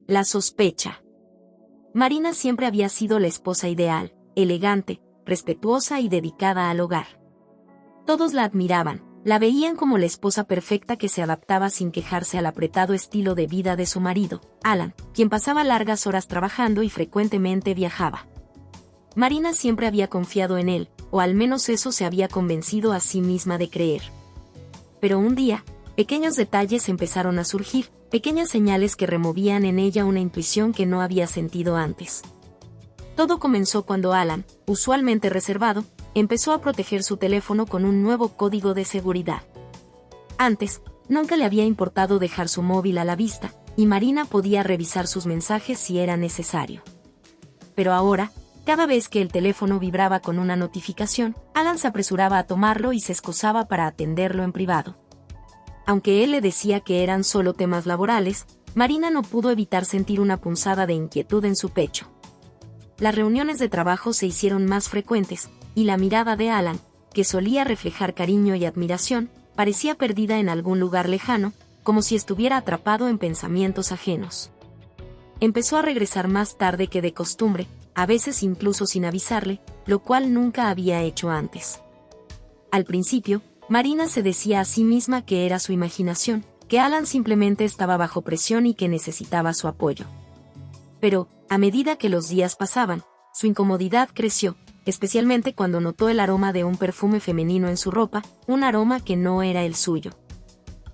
La sospecha. Marina siempre había sido la esposa ideal, elegante, respetuosa y dedicada al hogar. Todos la admiraban, la veían como la esposa perfecta que se adaptaba sin quejarse al apretado estilo de vida de su marido, Alan, quien pasaba largas horas trabajando y frecuentemente viajaba. Marina siempre había confiado en él, o al menos eso se había convencido a sí misma de creer. Pero un día, pequeños detalles empezaron a surgir, pequeñas señales que removían en ella una intuición que no había sentido antes. Todo comenzó cuando Alan, usualmente reservado, empezó a proteger su teléfono con un nuevo código de seguridad. Antes, nunca le había importado dejar su móvil a la vista, y Marina podía revisar sus mensajes si era necesario. Pero ahora, cada vez que el teléfono vibraba con una notificación, Alan se apresuraba a tomarlo y se excusaba para atenderlo en privado. Aunque él le decía que eran solo temas laborales, Marina no pudo evitar sentir una punzada de inquietud en su pecho. Las reuniones de trabajo se hicieron más frecuentes, y la mirada de Alan, que solía reflejar cariño y admiración, parecía perdida en algún lugar lejano, como si estuviera atrapado en pensamientos ajenos. Empezó a regresar más tarde que de costumbre, a veces incluso sin avisarle, lo cual nunca había hecho antes. Al principio, Marina se decía a sí misma que era su imaginación, que Alan simplemente estaba bajo presión y que necesitaba su apoyo. Pero, a medida que los días pasaban, su incomodidad creció, especialmente cuando notó el aroma de un perfume femenino en su ropa, un aroma que no era el suyo.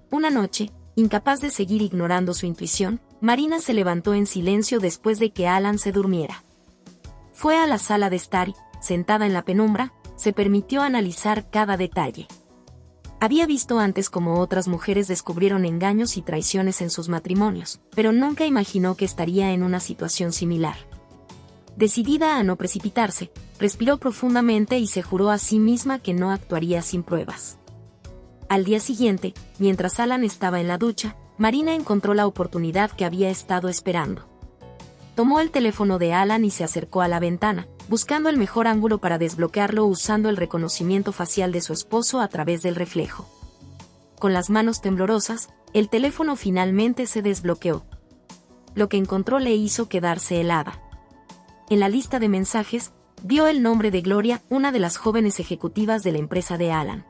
Una noche, incapaz de seguir ignorando su intuición, Marina se levantó en silencio después de que Alan se durmiera. Fue a la sala de estar y, sentada en la penumbra, se permitió analizar cada detalle. Había visto antes cómo otras mujeres descubrieron engaños y traiciones en sus matrimonios, pero nunca imaginó que estaría en una situación similar. Decidida a no precipitarse, respiró profundamente y se juró a sí misma que no actuaría sin pruebas. Al día siguiente, mientras Alan estaba en la ducha, Marina encontró la oportunidad que había estado esperando. Tomó el teléfono de Alan y se acercó a la ventana, buscando el mejor ángulo para desbloquearlo usando el reconocimiento facial de su esposo a través del reflejo. Con las manos temblorosas, el teléfono finalmente se desbloqueó. Lo que encontró le hizo quedarse helada. En la lista de mensajes, vio el nombre de Gloria, una de las jóvenes ejecutivas de la empresa de Alan.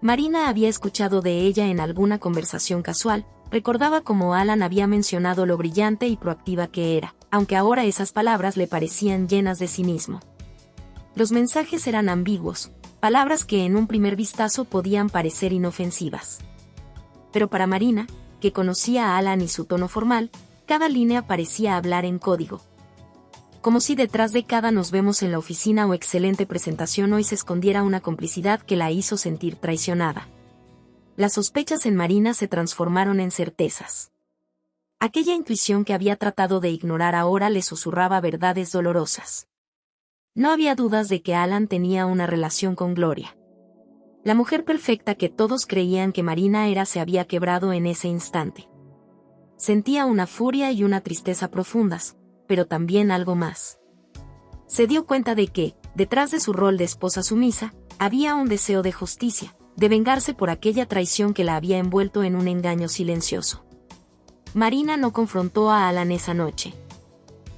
Marina había escuchado de ella en alguna conversación casual, recordaba cómo Alan había mencionado lo brillante y proactiva que era, aunque ahora esas palabras le parecían llenas de cinismo. Los mensajes eran ambiguos, palabras que en un primer vistazo podían parecer inofensivas. Pero para Marina, que conocía a Alan y su tono formal, cada línea parecía hablar en código. Como si detrás de cada "nos vemos en la oficina" o "excelente presentación" hoy se escondiera una complicidad que la hizo sentir traicionada. Las sospechas en Marina se transformaron en certezas. Aquella intuición que había tratado de ignorar ahora le susurraba verdades dolorosas. No había dudas de que Alan tenía una relación con Gloria. La mujer perfecta que todos creían que Marina era se había quebrado en ese instante. Sentía una furia y una tristeza profundas, pero también algo más. Se dio cuenta de que, detrás de su rol de esposa sumisa, había un deseo de justicia, de vengarse por aquella traición que la había envuelto en un engaño silencioso. Marina no confrontó a Alan esa noche.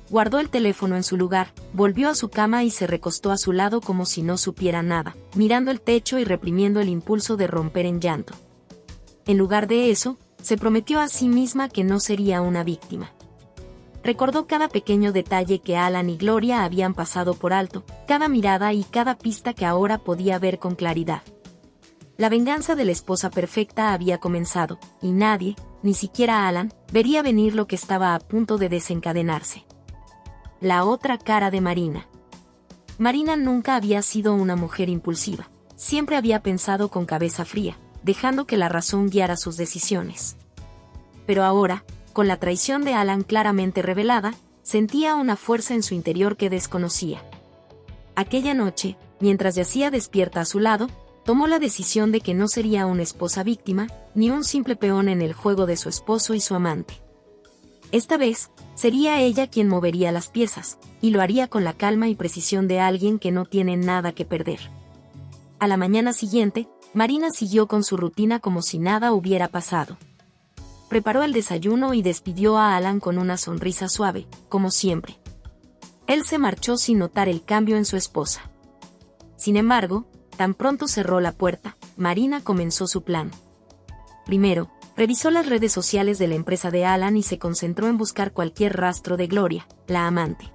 Guardó el teléfono en su lugar, volvió a su cama y se recostó a su lado como si no supiera nada, mirando el techo y reprimiendo el impulso de romper en llanto. En lugar de eso, se prometió a sí misma que no sería una víctima. Recordó cada pequeño detalle que Alan y Gloria habían pasado por alto, cada mirada y cada pista que ahora podía ver con claridad. La venganza de la esposa perfecta había comenzado, y nadie, ni siquiera Alan, vería venir lo que estaba a punto de desencadenarse. La otra cara de Marina. Marina nunca había sido una mujer impulsiva, siempre había pensado con cabeza fría, dejando que la razón guiara sus decisiones. Pero ahora, con la traición de Alan claramente revelada, sentía una fuerza en su interior que desconocía. Aquella noche, mientras yacía despierta a su lado, tomó la decisión de que no sería una esposa víctima, ni un simple peón en el juego de su esposo y su amante. Esta vez, sería ella quien movería las piezas, y lo haría con la calma y precisión de alguien que no tiene nada que perder. A la mañana siguiente, Marina siguió con su rutina como si nada hubiera pasado. preparó el desayuno y despidió a Alan con una sonrisa suave, como siempre. Él se marchó sin notar el cambio en su esposa. Sin embargo, tan pronto cerró la puerta, Marina comenzó su plan. Primero, revisó las redes sociales de la empresa de Alan y se concentró en buscar cualquier rastro de Gloria, la amante.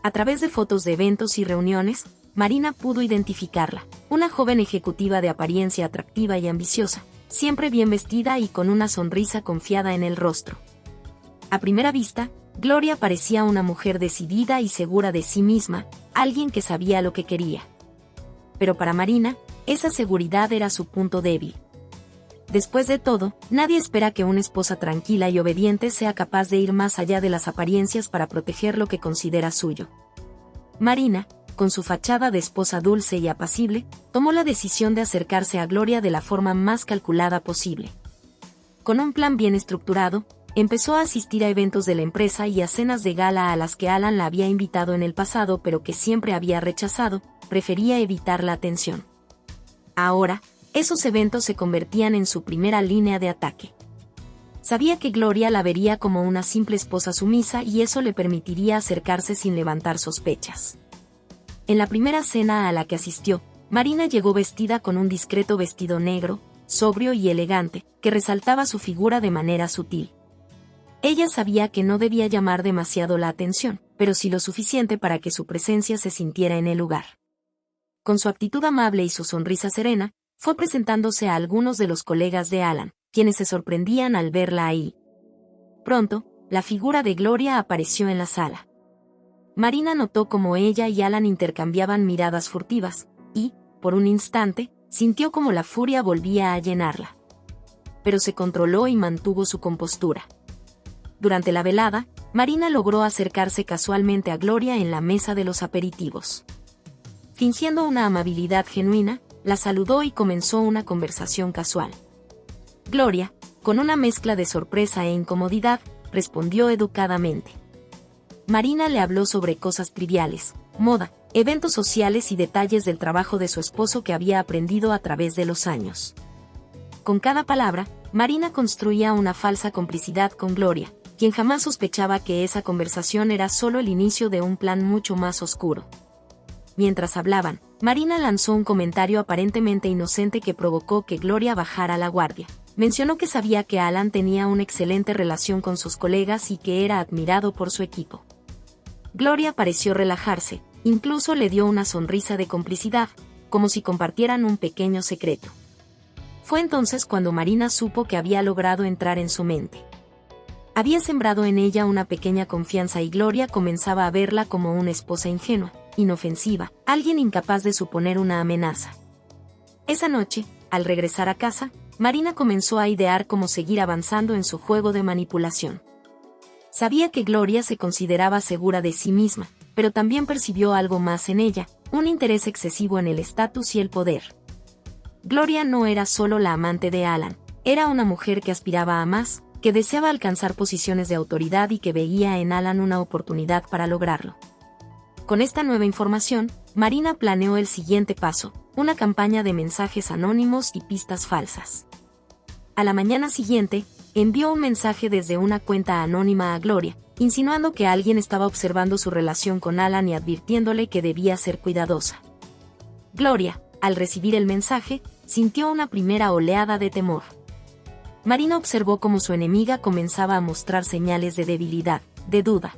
A través de fotos de eventos y reuniones, Marina pudo identificarla, una joven ejecutiva de apariencia atractiva y ambiciosa, siempre bien vestida y con una sonrisa confiada en el rostro. A primera vista, Gloria parecía una mujer decidida y segura de sí misma, alguien que sabía lo que quería. Pero para Marina, esa seguridad era su punto débil. Después de todo, nadie espera que una esposa tranquila y obediente sea capaz de ir más allá de las apariencias para proteger lo que considera suyo. Marina, con su fachada de esposa dulce y apacible, tomó la decisión de acercarse a Gloria de la forma más calculada posible. Con un plan bien estructurado, empezó a asistir a eventos de la empresa y a cenas de gala a las que Alan la había invitado en el pasado pero que siempre había rechazado, prefería evitar la atención. Ahora, esos eventos se convertían en su primera línea de ataque. Sabía que Gloria la vería como una simple esposa sumisa y eso le permitiría acercarse sin levantar sospechas. En la primera cena a la que asistió, Marina llegó vestida con un discreto vestido negro, sobrio y elegante, que resaltaba su figura de manera sutil. Ella sabía que no debía llamar demasiado la atención, pero sí lo suficiente para que su presencia se sintiera en el lugar. Con su actitud amable y su sonrisa serena, fue presentándose a algunos de los colegas de Alan, quienes se sorprendían al verla ahí. Pronto, la figura de Gloria apareció en la sala. Marina notó cómo ella y Alan intercambiaban miradas furtivas, y, por un instante, sintió como la furia volvía a llenarla. Pero se controló y mantuvo su compostura. Durante la velada, Marina logró acercarse casualmente a Gloria en la mesa de los aperitivos. Fingiendo una amabilidad genuina, la saludó y comenzó una conversación casual. Gloria, con una mezcla de sorpresa e incomodidad, respondió educadamente. Marina le habló sobre cosas triviales, moda, eventos sociales y detalles del trabajo de su esposo que había aprendido a través de los años. Con cada palabra, Marina construía una falsa complicidad con Gloria, quien jamás sospechaba que esa conversación era solo el inicio de un plan mucho más oscuro. Mientras hablaban, Marina lanzó un comentario aparentemente inocente que provocó que Gloria bajara la guardia. Mencionó que sabía que Alan tenía una excelente relación con sus colegas y que era admirado por su equipo. Gloria pareció relajarse, incluso le dio una sonrisa de complicidad, como si compartieran un pequeño secreto. Fue entonces cuando Marina supo que había logrado entrar en su mente. Había sembrado en ella una pequeña confianza y Gloria comenzaba a verla como una esposa ingenua, inofensiva, alguien incapaz de suponer una amenaza. Esa noche, al regresar a casa, Marina comenzó a idear cómo seguir avanzando en su juego de manipulación. Sabía que Gloria se consideraba segura de sí misma, pero también percibió algo más en ella, un interés excesivo en el estatus y el poder. Gloria no era solo la amante de Alan, era una mujer que aspiraba a más, que deseaba alcanzar posiciones de autoridad y que veía en Alan una oportunidad para lograrlo. Con esta nueva información, Marina planeó el siguiente paso, una campaña de mensajes anónimos y pistas falsas. A la mañana siguiente, envió un mensaje desde una cuenta anónima a Gloria, insinuando que alguien estaba observando su relación con Alan y advirtiéndole que debía ser cuidadosa. Gloria, al recibir el mensaje, sintió una primera oleada de temor. Marina observó cómo su enemiga comenzaba a mostrar señales de debilidad, de duda.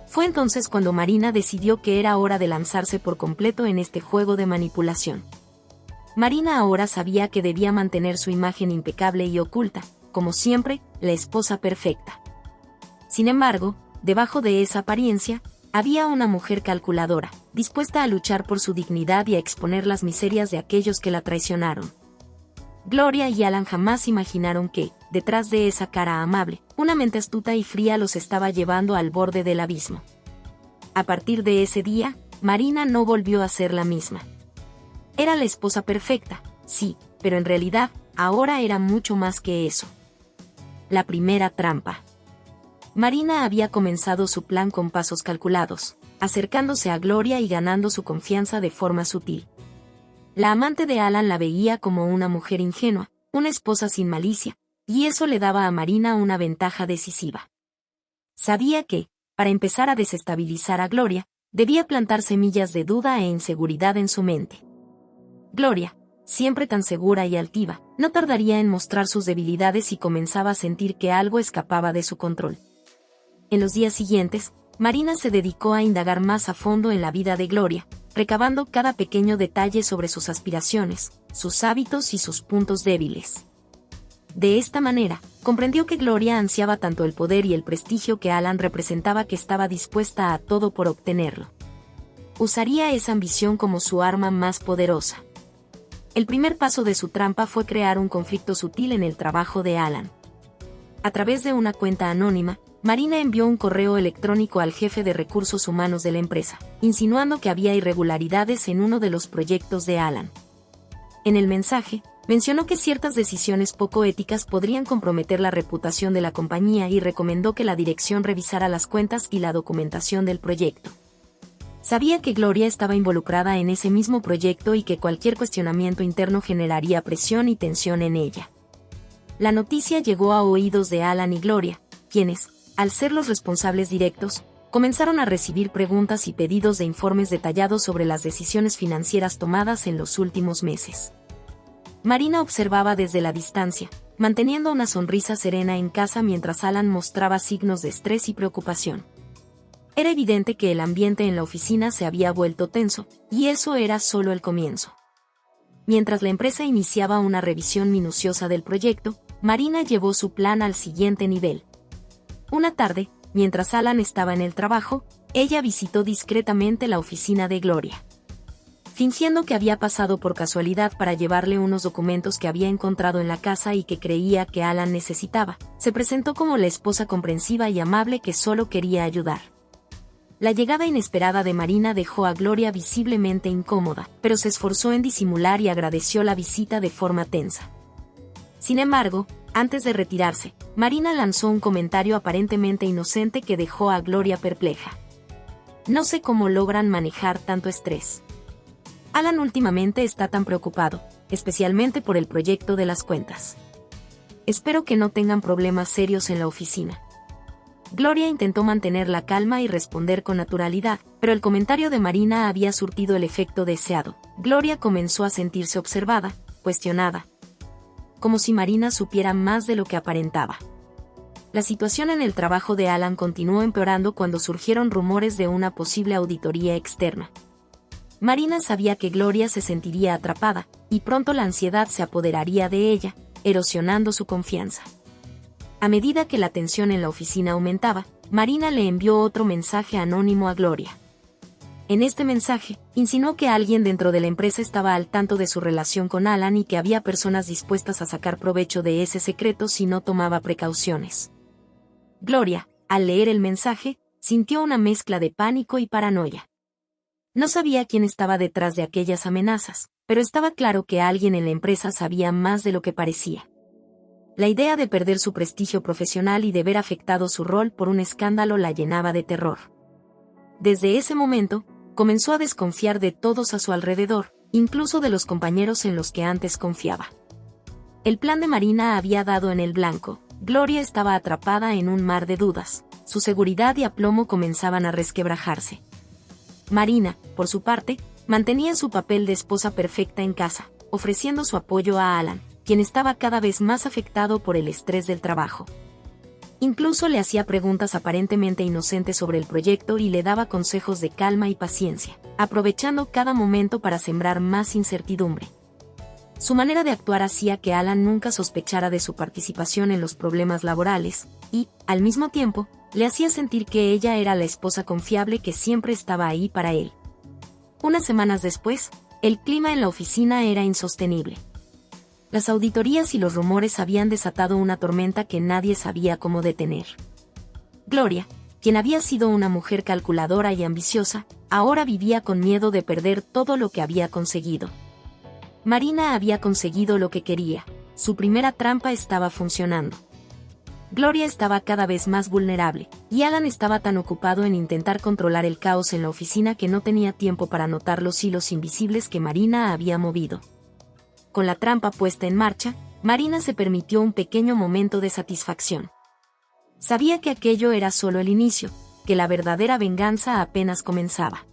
Fue entonces cuando Marina decidió que era hora de lanzarse por completo en este juego de manipulación. Marina ahora sabía que debía mantener su imagen impecable y oculta, como siempre, la esposa perfecta. Sin embargo, debajo de esa apariencia, había una mujer calculadora, dispuesta a luchar por su dignidad y a exponer las miserias de aquellos que la traicionaron. Gloria y Alan jamás imaginaron que, detrás de esa cara amable, una mente astuta y fría los estaba llevando al borde del abismo. A partir de ese día, Marina no volvió a ser la misma. Era la esposa perfecta, sí, pero en realidad, ahora era mucho más que eso. La primera trampa. Marina había comenzado su plan con pasos calculados, acercándose a Gloria y ganando su confianza de forma sutil. La amante de Alan la veía como una mujer ingenua, una esposa sin malicia, y eso le daba a Marina una ventaja decisiva. Sabía que, para empezar a desestabilizar a Gloria, debía plantar semillas de duda e inseguridad en su mente. Gloria, siempre tan segura y altiva, no tardaría en mostrar sus debilidades y comenzaba a sentir que algo escapaba de su control. En los días siguientes, Marina se dedicó a indagar más a fondo en la vida de Gloria, recabando cada pequeño detalle sobre sus aspiraciones, sus hábitos y sus puntos débiles. De esta manera, comprendió que Gloria ansiaba tanto el poder y el prestigio que Alan representaba que estaba dispuesta a todo por obtenerlo. Usaría esa ambición como su arma más poderosa. El primer paso de su trampa fue crear un conflicto sutil en el trabajo de Alan. A través de una cuenta anónima, Marina envió un correo electrónico al jefe de recursos humanos de la empresa, insinuando que había irregularidades en uno de los proyectos de Alan. En el mensaje, mencionó que ciertas decisiones poco éticas podrían comprometer la reputación de la compañía y recomendó que la dirección revisara las cuentas y la documentación del proyecto. Sabía que Gloria estaba involucrada en ese mismo proyecto y que cualquier cuestionamiento interno generaría presión y tensión en ella. La noticia llegó a oídos de Alan y Gloria, quienes, al ser los responsables directos, comenzaron a recibir preguntas y pedidos de informes detallados sobre las decisiones financieras tomadas en los últimos meses. Marina observaba desde la distancia, manteniendo una sonrisa serena en casa mientras Alan mostraba signos de estrés y preocupación. Era evidente que el ambiente en la oficina se había vuelto tenso, y eso era solo el comienzo. Mientras la empresa iniciaba una revisión minuciosa del proyecto, Marina llevó su plan al siguiente nivel. Una tarde, mientras Alan estaba en el trabajo, ella visitó discretamente la oficina de Gloria. Fingiendo que había pasado por casualidad para llevarle unos documentos que había encontrado en la casa y que creía que Alan necesitaba, se presentó como la esposa comprensiva y amable que solo quería ayudar. La llegada inesperada de Marina dejó a Gloria visiblemente incómoda, pero se esforzó en disimular y agradeció la visita de forma tensa. Sin embargo, antes de retirarse, Marina lanzó un comentario aparentemente inocente que dejó a Gloria perpleja. No sé cómo logran manejar tanto estrés. Alan últimamente está tan preocupado, especialmente por el proyecto de las cuentas. Espero que no tengan problemas serios en la oficina. Gloria intentó mantener la calma y responder con naturalidad, pero el comentario de Marina había surtido el efecto deseado. Gloria comenzó a sentirse observada, cuestionada, como si Marina supiera más de lo que aparentaba. La situación en el trabajo de Alan continuó empeorando cuando surgieron rumores de una posible auditoría externa. Marina sabía que Gloria se sentiría atrapada, y pronto la ansiedad se apoderaría de ella, erosionando su confianza. A medida que la tensión en la oficina aumentaba, Marina le envió otro mensaje anónimo a Gloria. En este mensaje, insinuó que alguien dentro de la empresa estaba al tanto de su relación con Alan y que había personas dispuestas a sacar provecho de ese secreto si no tomaba precauciones. Gloria, al leer el mensaje, sintió una mezcla de pánico y paranoia. No sabía quién estaba detrás de aquellas amenazas, pero estaba claro que alguien en la empresa sabía más de lo que parecía. La idea de perder su prestigio profesional y de ver afectado su rol por un escándalo la llenaba de terror. Desde ese momento, comenzó a desconfiar de todos a su alrededor, incluso de los compañeros en los que antes confiaba. El plan de Marina había dado en el blanco. Gloria estaba atrapada en un mar de dudas. Su seguridad y aplomo comenzaban a resquebrajarse. Marina, por su parte, mantenía su papel de esposa perfecta en casa, ofreciendo su apoyo a Alan, quien estaba cada vez más afectado por el estrés del trabajo. Incluso le hacía preguntas aparentemente inocentes sobre el proyecto y le daba consejos de calma y paciencia, aprovechando cada momento para sembrar más incertidumbre. Su manera de actuar hacía que Alan nunca sospechara de su participación en los problemas laborales, y, al mismo tiempo, le hacía sentir que ella era la esposa confiable que siempre estaba ahí para él. Unas semanas después, el clima en la oficina era insostenible. Las auditorías y los rumores habían desatado una tormenta que nadie sabía cómo detener. Gloria, quien había sido una mujer calculadora y ambiciosa, ahora vivía con miedo de perder todo lo que había conseguido. Marina había conseguido lo que quería, su primera trampa estaba funcionando. Gloria estaba cada vez más vulnerable, y Alan estaba tan ocupado en intentar controlar el caos en la oficina que no tenía tiempo para notar los hilos invisibles que Marina había movido. Con la trampa puesta en marcha, Marina se permitió un pequeño momento de satisfacción. Sabía que aquello era solo el inicio, que la verdadera venganza apenas comenzaba.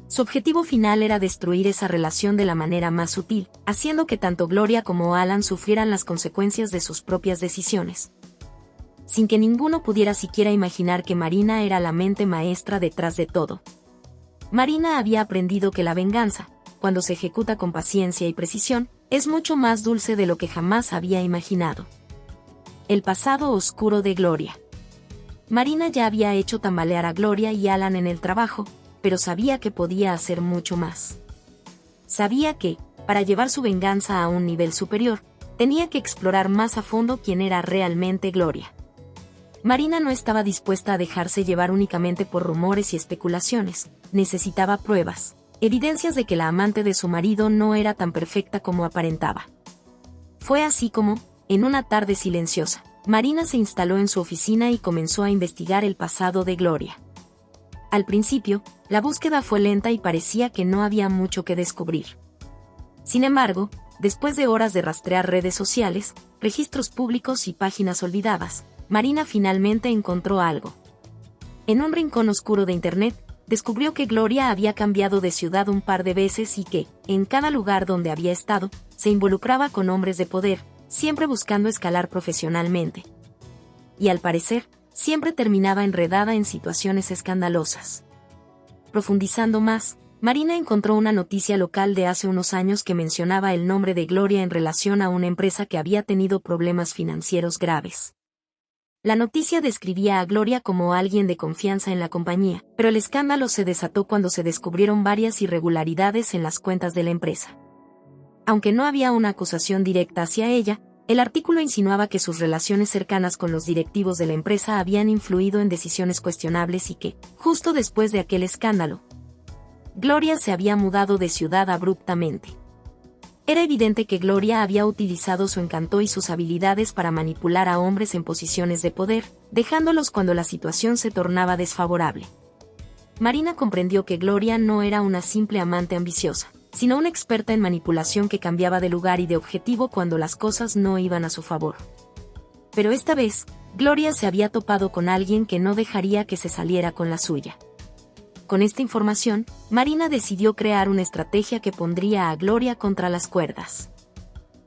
Su objetivo final era destruir esa relación de la manera más sutil, haciendo que tanto Gloria como Alan sufrieran las consecuencias de sus propias decisiones. Sin que ninguno pudiera siquiera imaginar que Marina era la mente maestra detrás de todo. Marina había aprendido que la venganza, cuando se ejecuta con paciencia y precisión, es mucho más dulce de lo que jamás había imaginado. El pasado oscuro de Gloria. Marina ya había hecho tambalear a Gloria y Alan en el trabajo, pero sabía que podía hacer mucho más. Sabía que, para llevar su venganza a un nivel superior, tenía que explorar más a fondo quién era realmente Gloria. Marina no estaba dispuesta a dejarse llevar únicamente por rumores y especulaciones, necesitaba pruebas, evidencias de que la amante de su marido no era tan perfecta como aparentaba. Fue así como, en una tarde silenciosa, Marina se instaló en su oficina y comenzó a investigar el pasado de Gloria. Al principio, la búsqueda fue lenta y parecía que no había mucho que descubrir. Sin embargo, después de horas de rastrear redes sociales, registros públicos y páginas olvidadas, Marina finalmente encontró algo. En un rincón oscuro de Internet, descubrió que Gloria había cambiado de ciudad un par de veces y que, en cada lugar donde había estado, se involucraba con hombres de poder, siempre buscando escalar profesionalmente. Y al parecer, siempre terminaba enredada en situaciones escandalosas. Profundizando más, Marina encontró una noticia local de hace unos años que mencionaba el nombre de Gloria en relación a una empresa que había tenido problemas financieros graves. La noticia describía a Gloria como alguien de confianza en la compañía, pero el escándalo se desató cuando se descubrieron varias irregularidades en las cuentas de la empresa. Aunque no había una acusación directa hacia ella, el artículo insinuaba que sus relaciones cercanas con los directivos de la empresa habían influido en decisiones cuestionables y que, justo después de aquel escándalo, Gloria se había mudado de ciudad abruptamente. Era evidente que Gloria había utilizado su encanto y sus habilidades para manipular a hombres en posiciones de poder, dejándolos cuando la situación se tornaba desfavorable. Marina comprendió que Gloria no era una simple amante ambiciosa, sino una experta en manipulación que cambiaba de lugar y de objetivo cuando las cosas no iban a su favor. Pero esta vez, Gloria se había topado con alguien que no dejaría que se saliera con la suya. Con esta información, Marina decidió crear una estrategia que pondría a Gloria contra las cuerdas.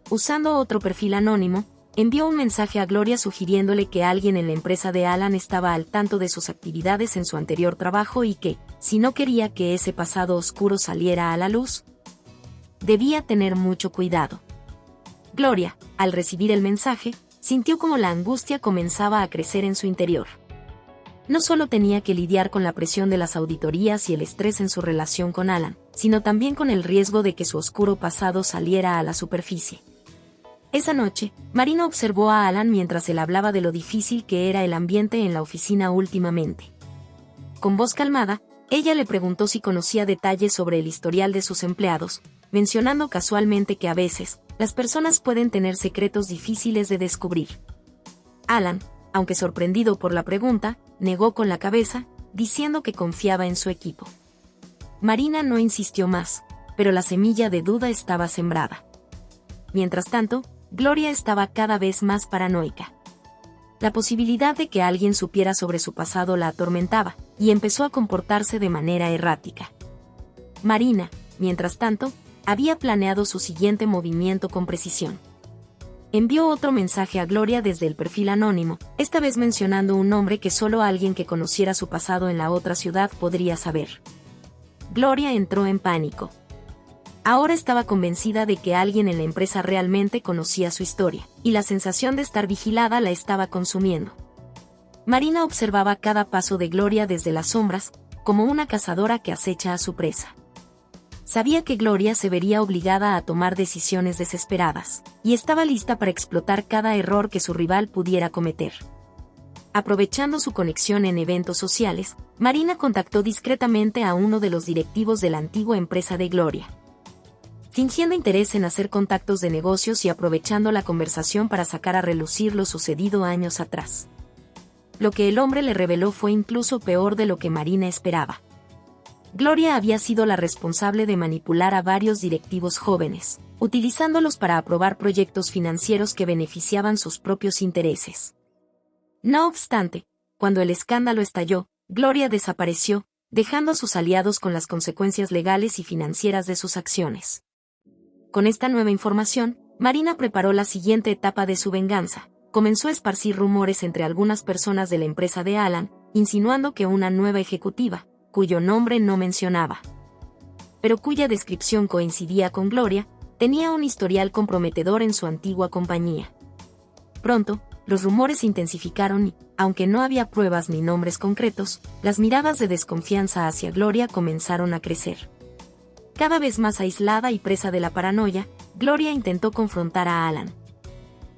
Usando otro perfil anónimo, envió un mensaje a Gloria sugiriéndole que alguien en la empresa de Alan estaba al tanto de sus actividades en su anterior trabajo y que, si no quería que ese pasado oscuro saliera a la luz, debía tener mucho cuidado. Gloria, al recibir el mensaje, sintió como la angustia comenzaba a crecer en su interior. No solo tenía que lidiar con la presión de las auditorías y el estrés en su relación con Alan, sino también con el riesgo de que su oscuro pasado saliera a la superficie. Esa noche, Marina observó a Alan mientras él hablaba de lo difícil que era el ambiente en la oficina últimamente. Con voz calmada, ella le preguntó si conocía detalles sobre el historial de sus empleados, mencionando casualmente que a veces, las personas pueden tener secretos difíciles de descubrir. Alan, aunque sorprendido por la pregunta, negó con la cabeza, diciendo que confiaba en su equipo. Marina no insistió más, pero la semilla de duda estaba sembrada. Mientras tanto, Gloria estaba cada vez más paranoica. La posibilidad de que alguien supiera sobre su pasado la atormentaba, y empezó a comportarse de manera errática. Marina, mientras tanto, había planeado su siguiente movimiento con precisión. Envió otro mensaje a Gloria desde el perfil anónimo, esta vez mencionando un nombre que solo alguien que conociera su pasado en la otra ciudad podría saber. Gloria entró en pánico. Ahora estaba convencida de que alguien en la empresa realmente conocía su historia, y la sensación de estar vigilada la estaba consumiendo. Marina observaba cada paso de Gloria desde las sombras, como una cazadora que acecha a su presa. Sabía que Gloria se vería obligada a tomar decisiones desesperadas, y estaba lista para explotar cada error que su rival pudiera cometer. Aprovechando su conexión en eventos sociales, Marina contactó discretamente a uno de los directivos de la antigua empresa de Gloria. Fingiendo interés en hacer contactos de negocios y aprovechando la conversación para sacar a relucir lo sucedido años atrás. Lo que el hombre le reveló fue incluso peor de lo que Marina esperaba. Gloria había sido la responsable de manipular a varios directivos jóvenes, utilizándolos para aprobar proyectos financieros que beneficiaban sus propios intereses. No obstante, cuando el escándalo estalló, Gloria desapareció, dejando a sus aliados con las consecuencias legales y financieras de sus acciones. Con esta nueva información, Marina preparó la siguiente etapa de su venganza. Comenzó a esparcir rumores entre algunas personas de la empresa de Alan, insinuando que una nueva ejecutiva, cuyo nombre no mencionaba, pero cuya descripción coincidía con Gloria, tenía un historial comprometedor en su antigua compañía. Pronto, los rumores se intensificaron y, aunque no había pruebas ni nombres concretos, las miradas de desconfianza hacia Gloria comenzaron a crecer. Cada vez más aislada y presa de la paranoia, Gloria intentó confrontar a Alan.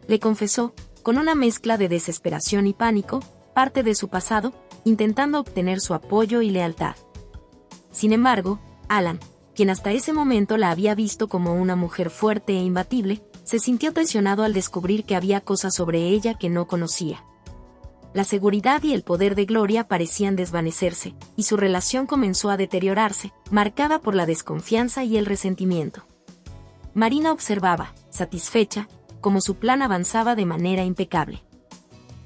Le confesó, con una mezcla de desesperación y pánico, parte de su pasado, intentando obtener su apoyo y lealtad. Sin embargo, Alan, quien hasta ese momento la había visto como una mujer fuerte e imbatible, se sintió traicionado al descubrir que había cosas sobre ella que no conocía. La seguridad y el poder de Gloria parecían desvanecerse, y su relación comenzó a deteriorarse, marcada por la desconfianza y el resentimiento. Marina observaba, satisfecha, cómo su plan avanzaba de manera impecable.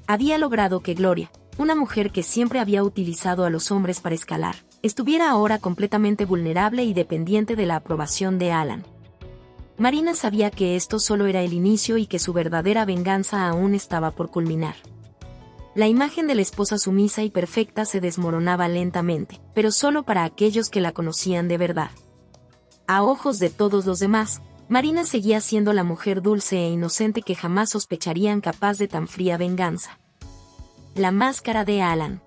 Había logrado que Gloria, una mujer que siempre había utilizado a los hombres para escalar, estuviera ahora completamente vulnerable y dependiente de la aprobación de Alan. Marina sabía que esto solo era el inicio y que su verdadera venganza aún estaba por culminar. La imagen de la esposa sumisa y perfecta se desmoronaba lentamente, pero solo para aquellos que la conocían de verdad. A ojos de todos los demás, Marina seguía siendo la mujer dulce e inocente que jamás sospecharían capaz de tan fría venganza. La máscara de Alan.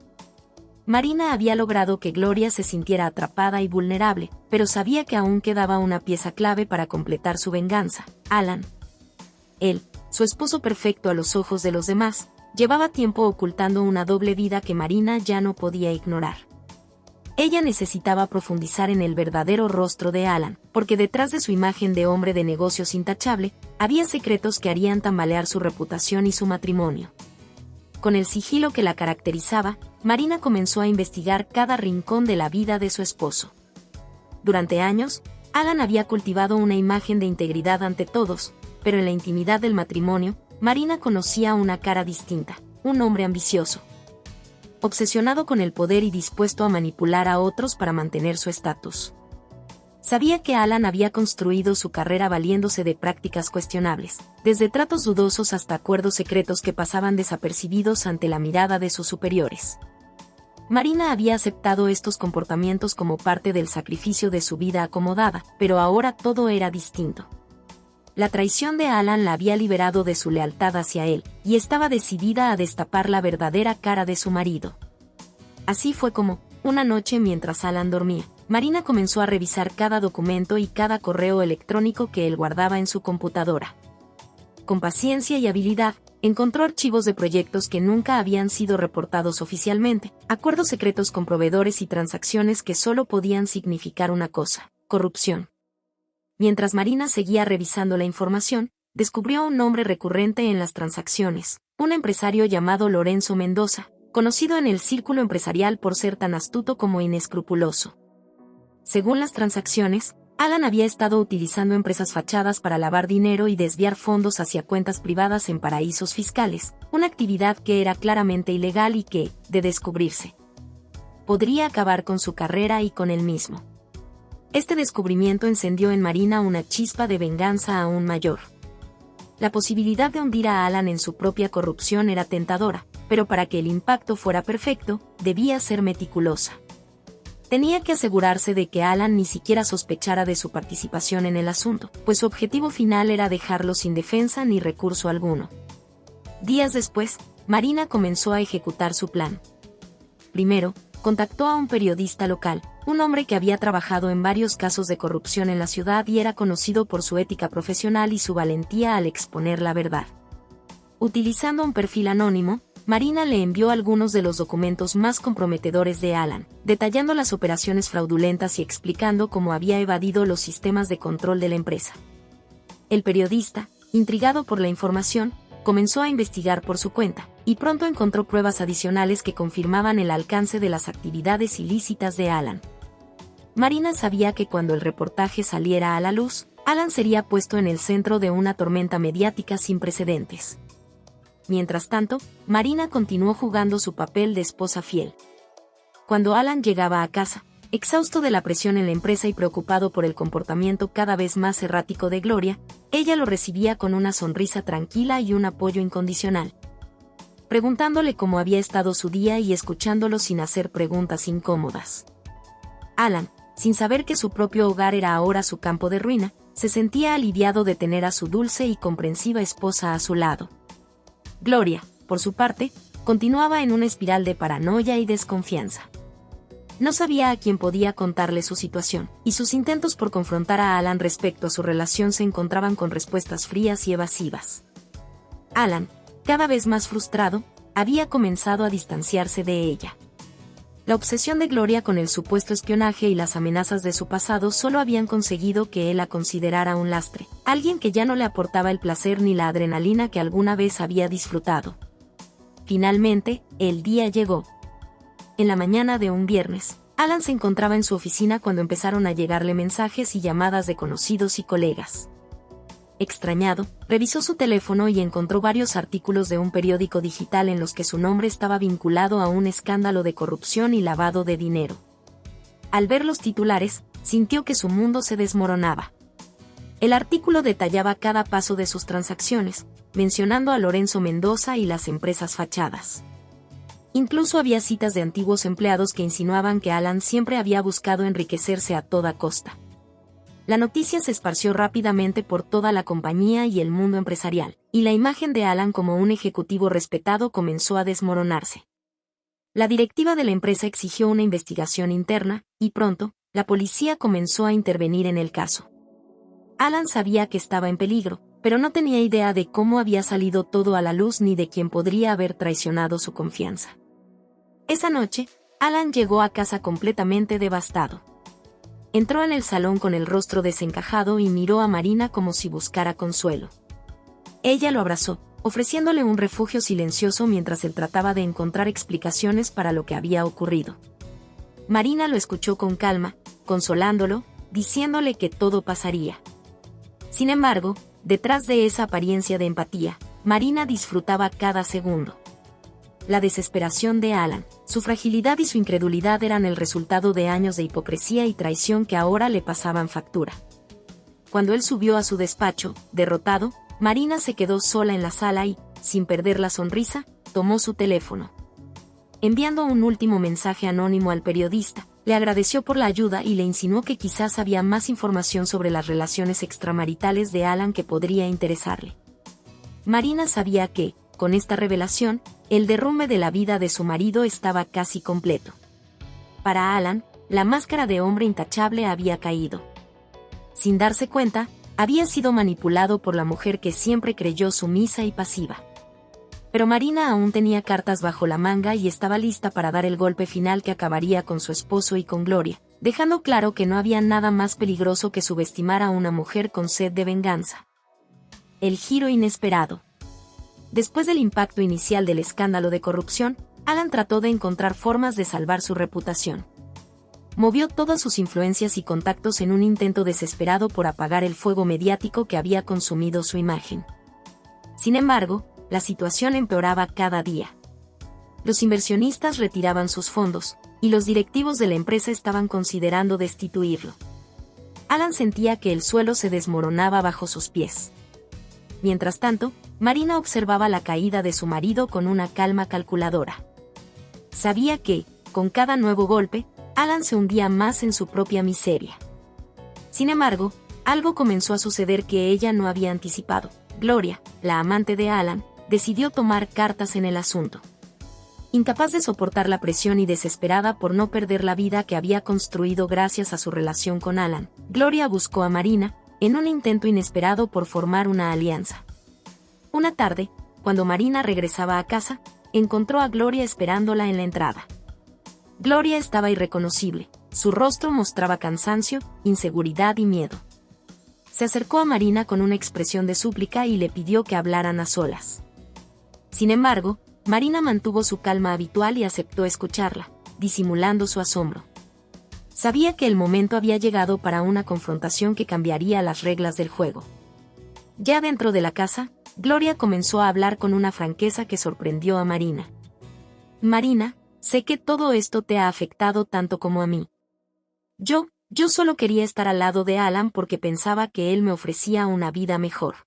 Marina había logrado que Gloria se sintiera atrapada y vulnerable, pero sabía que aún quedaba una pieza clave para completar su venganza: Alan. Él, su esposo perfecto a los ojos de los demás, llevaba tiempo ocultando una doble vida que Marina ya no podía ignorar. Ella necesitaba profundizar en el verdadero rostro de Alan, porque detrás de su imagen de hombre de negocios intachable, había secretos que harían tambalear su reputación y su matrimonio. Con el sigilo que la caracterizaba, Marina comenzó a investigar cada rincón de la vida de su esposo. Durante años, Alan había cultivado una imagen de integridad ante todos, pero en la intimidad del matrimonio, Marina conocía una cara distinta: un hombre ambicioso, obsesionado con el poder y dispuesto a manipular a otros para mantener su estatus. Sabía que Alan había construido su carrera valiéndose de prácticas cuestionables, desde tratos dudosos hasta acuerdos secretos que pasaban desapercibidos ante la mirada de sus superiores. Marina había aceptado estos comportamientos como parte del sacrificio de su vida acomodada, pero ahora todo era distinto. La traición de Alan la había liberado de su lealtad hacia él, y estaba decidida a destapar la verdadera cara de su marido. Así fue como, una noche mientras Alan dormía, Marina comenzó a revisar cada documento y cada correo electrónico que él guardaba en su computadora. Con paciencia y habilidad, encontró archivos de proyectos que nunca habían sido reportados oficialmente, acuerdos secretos con proveedores y transacciones que solo podían significar una cosa: corrupción. Mientras Marina seguía revisando la información, descubrió un nombre recurrente en las transacciones: un empresario llamado Lorenzo Mendoza, conocido en el círculo empresarial por ser tan astuto como inescrupuloso. Según las transacciones, Alan había estado utilizando empresas fachadas para lavar dinero y desviar fondos hacia cuentas privadas en paraísos fiscales, una actividad que era claramente ilegal y que, de descubrirse, podría acabar con su carrera y con él mismo. Este descubrimiento encendió en Marina una chispa de venganza aún mayor. La posibilidad de hundir a Alan en su propia corrupción era tentadora, pero para que el impacto fuera perfecto, debía ser meticulosa. Tenía que asegurarse de que Alan ni siquiera sospechara de su participación en el asunto, pues su objetivo final era dejarlo sin defensa ni recurso alguno. Días después, Marina comenzó a ejecutar su plan. Primero, contactó a un periodista local, un hombre que había trabajado en varios casos de corrupción en la ciudad y era conocido por su ética profesional y su valentía al exponer la verdad. Utilizando un perfil anónimo, Marina le envió algunos de los documentos más comprometedores de Alan, detallando las operaciones fraudulentas y explicando cómo había evadido los sistemas de control de la empresa. El periodista, intrigado por la información, comenzó a investigar por su cuenta, y pronto encontró pruebas adicionales que confirmaban el alcance de las actividades ilícitas de Alan. Marina sabía que cuando el reportaje saliera a la luz, Alan sería puesto en el centro de una tormenta mediática sin precedentes. Mientras tanto, Marina continuó jugando su papel de esposa fiel. Cuando Alan llegaba a casa, exhausto de la presión en la empresa y preocupado por el comportamiento cada vez más errático de Gloria, ella lo recibía con una sonrisa tranquila y un apoyo incondicional, preguntándole cómo había estado su día y escuchándolo sin hacer preguntas incómodas. Alan, sin saber que su propio hogar era ahora su campo de ruina, se sentía aliviado de tener a su dulce y comprensiva esposa a su lado. Gloria, por su parte, continuaba en una espiral de paranoia y desconfianza. No sabía a quién podía contarle su situación, y sus intentos por confrontar a Alan respecto a su relación se encontraban con respuestas frías y evasivas. Alan, cada vez más frustrado, había comenzado a distanciarse de ella. La obsesión de Gloria con el supuesto espionaje y las amenazas de su pasado solo habían conseguido que él la considerara un lastre, alguien que ya no le aportaba el placer ni la adrenalina que alguna vez había disfrutado. Finalmente, el día llegó. En la mañana de un viernes, Alan se encontraba en su oficina cuando empezaron a llegarle mensajes y llamadas de conocidos y colegas. Extrañado, revisó su teléfono y encontró varios artículos de un periódico digital en los que su nombre estaba vinculado a un escándalo de corrupción y lavado de dinero. Al ver los titulares, sintió que su mundo se desmoronaba. El artículo detallaba cada paso de sus transacciones, mencionando a Lorenzo Mendoza y las empresas fachadas. Incluso había citas de antiguos empleados que insinuaban que Alan siempre había buscado enriquecerse a toda costa. La noticia se esparció rápidamente por toda la compañía y el mundo empresarial, y la imagen de Alan como un ejecutivo respetado comenzó a desmoronarse. La directiva de la empresa exigió una investigación interna, y pronto, la policía comenzó a intervenir en el caso. Alan sabía que estaba en peligro, pero no tenía idea de cómo había salido todo a la luz ni de quién podría haber traicionado su confianza. Esa noche, Alan llegó a casa completamente devastado. Entró en el salón con el rostro desencajado y miró a Marina como si buscara consuelo. Ella lo abrazó, ofreciéndole un refugio silencioso mientras él trataba de encontrar explicaciones para lo que había ocurrido. Marina lo escuchó con calma, consolándolo, diciéndole que todo pasaría. Sin embargo, detrás de esa apariencia de empatía, Marina disfrutaba cada segundo. La desesperación de Alan, su fragilidad y su incredulidad eran el resultado de años de hipocresía y traición que ahora le pasaban factura. Cuando él subió a su despacho, derrotado, Marina se quedó sola en la sala y, sin perder la sonrisa, tomó su teléfono. Enviando un último mensaje anónimo al periodista, le agradeció por la ayuda y le insinuó que quizás había más información sobre las relaciones extramaritales de Alan que podría interesarle. Marina sabía que, con esta revelación, el derrumbe de la vida de su marido estaba casi completo. Para Alan, la máscara de hombre intachable había caído. Sin darse cuenta, había sido manipulado por la mujer que siempre creyó sumisa y pasiva. Pero Marina aún tenía cartas bajo la manga y estaba lista para dar el golpe final que acabaría con su esposo y con Gloria, dejando claro que no había nada más peligroso que subestimar a una mujer con sed de venganza. El giro inesperado. Después del impacto inicial del escándalo de corrupción, Alan trató de encontrar formas de salvar su reputación. Movió todas sus influencias y contactos en un intento desesperado por apagar el fuego mediático que había consumido su imagen. Sin embargo, la situación empeoraba cada día. Los inversionistas retiraban sus fondos, y los directivos de la empresa estaban considerando destituirlo. Alan sentía que el suelo se desmoronaba bajo sus pies. Mientras tanto, Marina observaba la caída de su marido con una calma calculadora. Sabía que, con cada nuevo golpe, Alan se hundía más en su propia miseria. Sin embargo, algo comenzó a suceder que ella no había anticipado. Gloria, la amante de Alan, decidió tomar cartas en el asunto. Incapaz de soportar la presión y desesperada por no perder la vida que había construido gracias a su relación con Alan, Gloria buscó a Marina, en un intento inesperado por formar una alianza. Una tarde, cuando Marina regresaba a casa, encontró a Gloria esperándola en la entrada. Gloria estaba irreconocible, su rostro mostraba cansancio, inseguridad y miedo. Se acercó a Marina con una expresión de súplica y le pidió que hablaran a solas. Sin embargo, Marina mantuvo su calma habitual y aceptó escucharla, disimulando su asombro. Sabía que el momento había llegado para una confrontación que cambiaría las reglas del juego. Ya dentro de la casa, Gloria comenzó a hablar con una franqueza que sorprendió a Marina. Marina, sé que todo esto te ha afectado tanto como a mí. Yo solo quería estar al lado de Alan porque pensaba que él me ofrecía una vida mejor.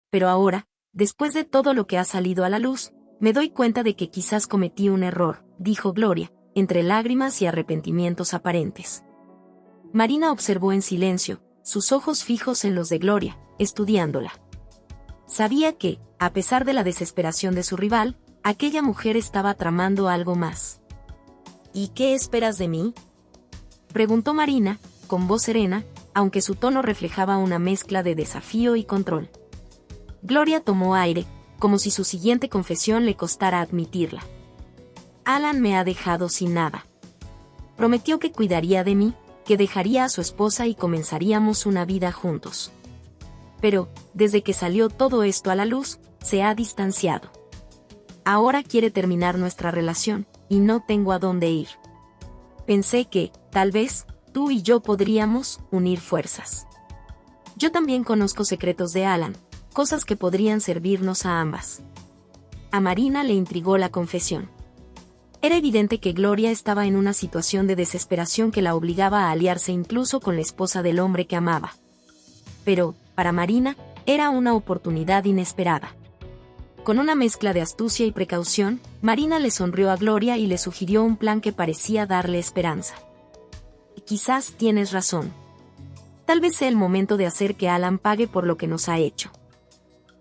Pero ahora, después de todo lo que ha salido a la luz, me doy cuenta de que quizás cometí un error, dijo Gloria, entre lágrimas y arrepentimientos aparentes. Marina observó en silencio, sus ojos fijos en los de Gloria, estudiándola. Sabía que, a pesar de la desesperación de su rival, aquella mujer estaba tramando algo más. ¿Y qué esperas de mí?, preguntó Marina, con voz serena, aunque su tono reflejaba una mezcla de desafío y control. Gloria tomó aire, como si su siguiente confesión le costara admitirla. Alan me ha dejado sin nada. Prometió que cuidaría de mí, que dejaría a su esposa y comenzaríamos una vida juntos. Pero, desde que salió todo esto a la luz, se ha distanciado. Ahora quiere terminar nuestra relación, y no tengo a dónde ir. Pensé que, tal vez, tú y yo podríamos unir fuerzas. Yo también conozco secretos de Alan, cosas que podrían servirnos a ambas. A Marina le intrigó la confesión. Era evidente que Gloria estaba en una situación de desesperación que la obligaba a aliarse incluso con la esposa del hombre que amaba. Pero, para Marina, era una oportunidad inesperada. Con una mezcla de astucia y precaución, Marina le sonrió a Gloria y le sugirió un plan que parecía darle esperanza. Quizás tienes razón. Tal vez sea el momento de hacer que Alan pague por lo que nos ha hecho.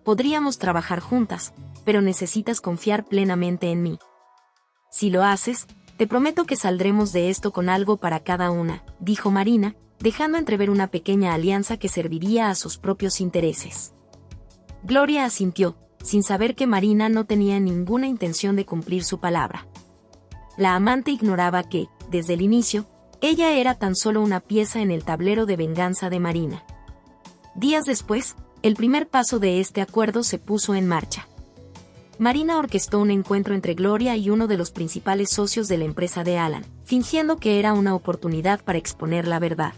Podríamos trabajar juntas, pero necesitas confiar plenamente en mí. Si lo haces, te prometo que saldremos de esto con algo para cada una, dijo Marina, dejando entrever una pequeña alianza que serviría a sus propios intereses. Gloria asintió, sin saber que Marina no tenía ninguna intención de cumplir su palabra. La amante ignoraba que, desde el inicio, ella era tan solo una pieza en el tablero de venganza de Marina. Días después, el primer paso de este acuerdo se puso en marcha. Marina orquestó un encuentro entre Gloria y uno de los principales socios de la empresa de Alan, fingiendo que era una oportunidad para exponer la verdad.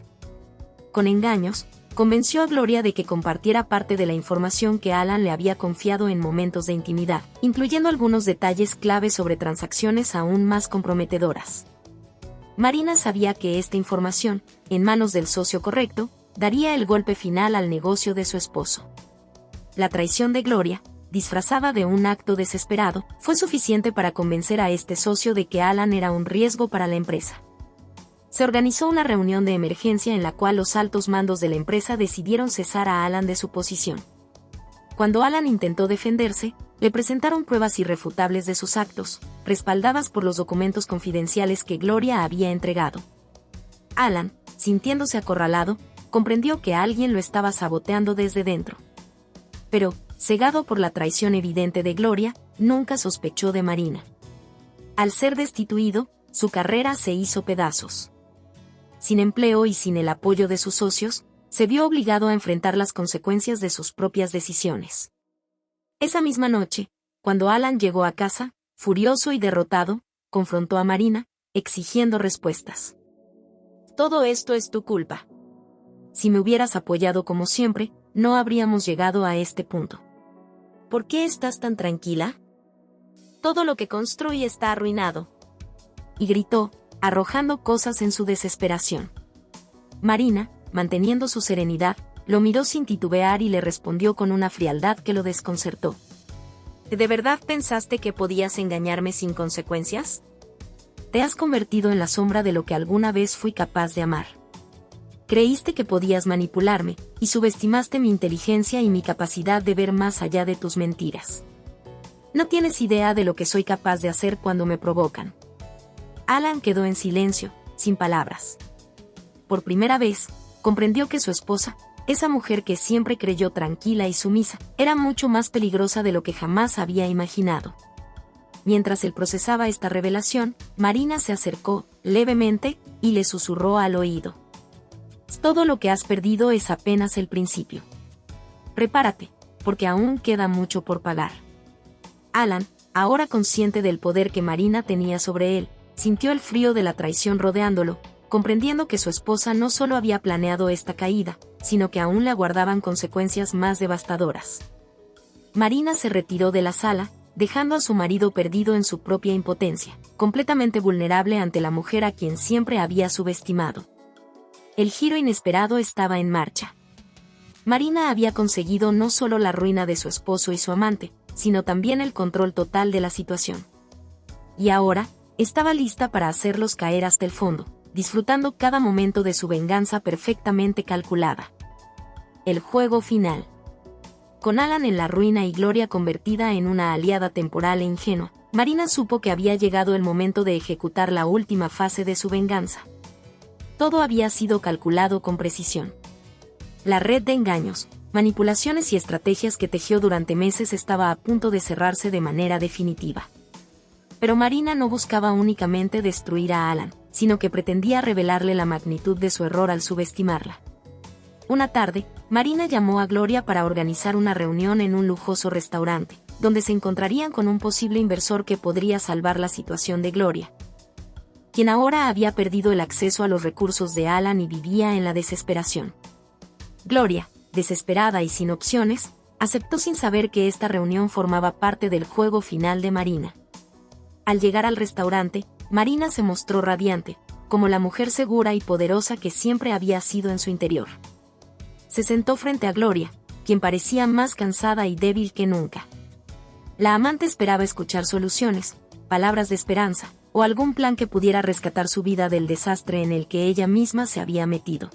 Con engaños, convenció a Gloria de que compartiera parte de la información que Alan le había confiado en momentos de intimidad, incluyendo algunos detalles clave sobre transacciones aún más comprometedoras. Marina sabía que esta información, en manos del socio correcto, daría el golpe final al negocio de su esposo. La traición de Gloria, disfrazada de un acto desesperado, fue suficiente para convencer a este socio de que Alan era un riesgo para la empresa. Se organizó una reunión de emergencia en la cual los altos mandos de la empresa decidieron cesar a Alan de su posición. Cuando Alan intentó defenderse, le presentaron pruebas irrefutables de sus actos, respaldadas por los documentos confidenciales que Gloria había entregado. Alan, sintiéndose acorralado, comprendió que alguien lo estaba saboteando desde dentro. Pero, cegado por la traición evidente de Gloria, nunca sospechó de Marina. Al ser destituido, su carrera se hizo pedazos. Sin empleo y sin el apoyo de sus socios, se vio obligado a enfrentar las consecuencias de sus propias decisiones. Esa misma noche, cuando Alan llegó a casa, furioso y derrotado, confrontó a Marina, exigiendo respuestas. Todo esto es tu culpa. Si me hubieras apoyado como siempre, no habríamos llegado a este punto. ¿Por qué estás tan tranquila? Todo lo que construí está arruinado. Y gritó, arrojando cosas en su desesperación. Marina, manteniendo su serenidad, lo miró sin titubear y le respondió con una frialdad que lo desconcertó. ¿De verdad pensaste que podías engañarme sin consecuencias? Te has convertido en la sombra de lo que alguna vez fui capaz de amar. Creíste que podías manipularme, y subestimaste mi inteligencia y mi capacidad de ver más allá de tus mentiras. No tienes idea de lo que soy capaz de hacer cuando me provocan. Alan quedó en silencio, sin palabras. Por primera vez, comprendió que su esposa, esa mujer que siempre creyó tranquila y sumisa, era mucho más peligrosa de lo que jamás había imaginado. Mientras él procesaba esta revelación, Marina se acercó, levemente, y le susurró al oído. Todo lo que has perdido es apenas el principio. Prepárate, porque aún queda mucho por pagar. Alan, ahora consciente del poder que Marina tenía sobre él, sintió el frío de la traición rodeándolo, comprendiendo que su esposa no solo había planeado esta caída, sino que aún le aguardaban consecuencias más devastadoras. Marina se retiró de la sala, dejando a su marido perdido en su propia impotencia, completamente vulnerable ante la mujer a quien siempre había subestimado. El giro inesperado estaba en marcha. Marina había conseguido no solo la ruina de su esposo y su amante, sino también el control total de la situación. Y ahora, estaba lista para hacerlos caer hasta el fondo, disfrutando cada momento de su venganza perfectamente calculada. El juego final. Con Alan en la ruina y Gloria convertida en una aliada temporal e ingenua, Marina supo que había llegado el momento de ejecutar la última fase de su venganza. Todo había sido calculado con precisión. La red de engaños, manipulaciones y estrategias que tejió durante meses estaba a punto de cerrarse de manera definitiva. Pero Marina no buscaba únicamente destruir a Alan, sino que pretendía revelarle la magnitud de su error al subestimarla. Una tarde, Marina llamó a Gloria para organizar una reunión en un lujoso restaurante, donde se encontrarían con un posible inversor que podría salvar la situación de Gloria, quien ahora había perdido el acceso a los recursos de Alan y vivía en la desesperación. Gloria, desesperada y sin opciones, aceptó sin saber que esta reunión formaba parte del juego final de Marina. Al llegar al restaurante, Marina se mostró radiante, como la mujer segura y poderosa que siempre había sido en su interior. Se sentó frente a Gloria, quien parecía más cansada y débil que nunca. La amante esperaba escuchar soluciones, palabras de esperanza, o algún plan que pudiera rescatar su vida del desastre en el que ella misma se había metido.